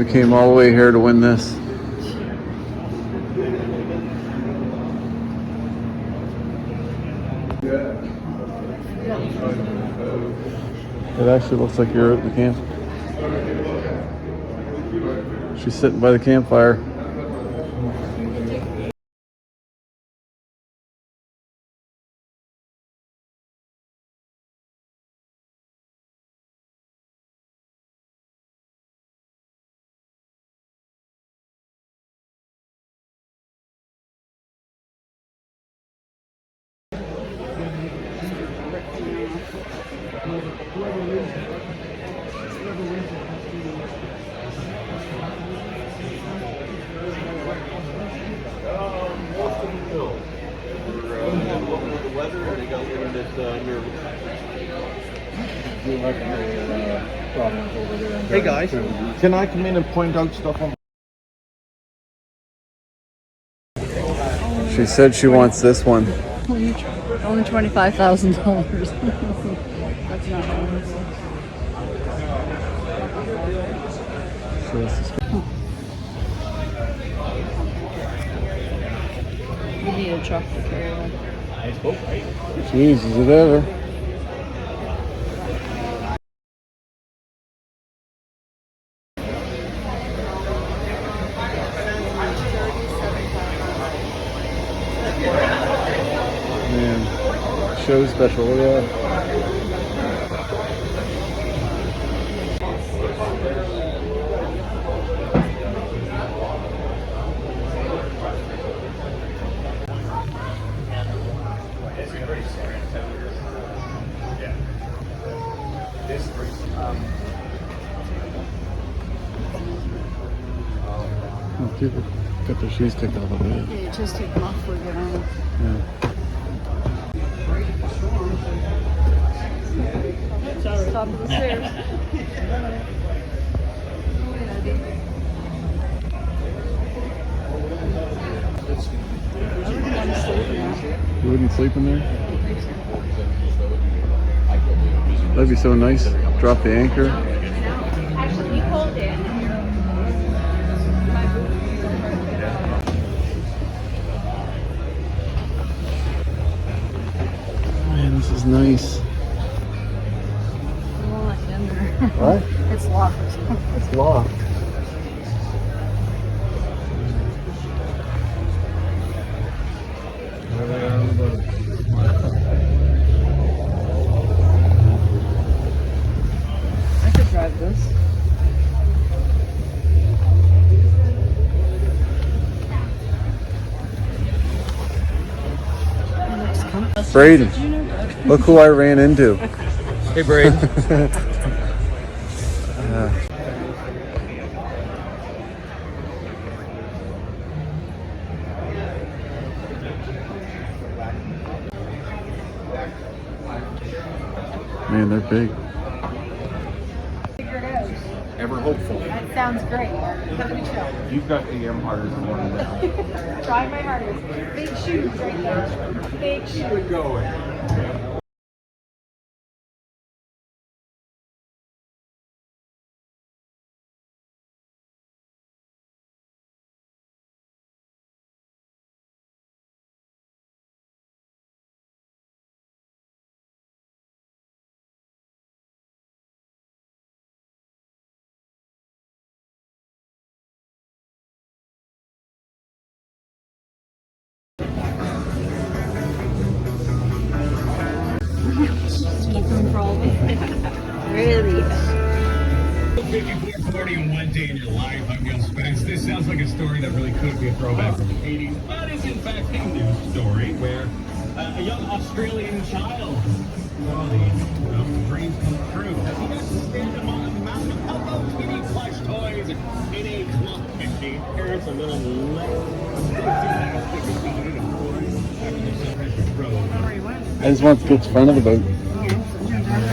came all the way here to win this. It actually looks like you're at the camp. She's sitting by the campfire. Hey guys, can I come in and point out stuff on? She said she wants this one. Only $25,000. That's not bad. So this is You need a truck to carry one. Jeez, is it ever? Man, show special, look at that. Oh, people got their shoes taken off of it. Yeah, just take them off before we get on. Yeah. Top of the stairs. You wouldn't sleep in there? That'd be so nice. Drop the anchor. You hold it. Man, this is nice. I won't let you in there. What? It's locked. It's locked. I could drive this. Braden, look who I ran into. Hey Braden. Man, they're big. Ever hopeful. That sounds great. Let me chill. You've got the hardest one now. Try my hardest. Big shoes right there. Big shoes. Going. Really? 5440 in one day in your life. I'm Gil Spence. This sounds like a story that really could be a throwback from the 80s, but it's in fact a news story where a young Australian child, well, the dreams come true. As he got to stand among a mountain of Hello Kitty plush toys and in a clock machine. Parents a little less enthusiastic about it, of course, after the suppression drove. I just want to get to the front of the boat.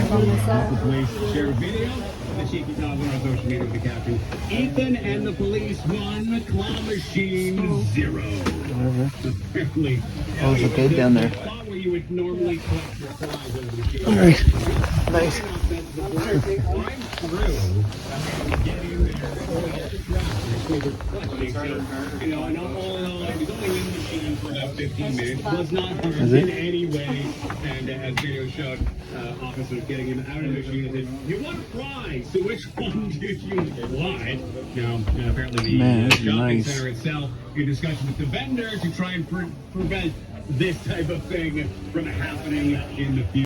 The police share a video of the cheeky toddler on social media with the caption, Ethan and the police won, claw machine 0. Whatever. Apparently, Oh, there's a bed down there. spot where you would normally put your flies into the machine. All right. Nice. Climb through, get in there, and get the drop. You know, and all in all, I was only in the machine for about 15 minutes. Was not hurt Is in it? any way. And as video showed, officers getting him out of the machine and said, "You want fries? So which one did you want?" Now, apparently the Man, this is shopping nice. center itself in discussion with the vendor to try and prevent this type of thing from happening in the future.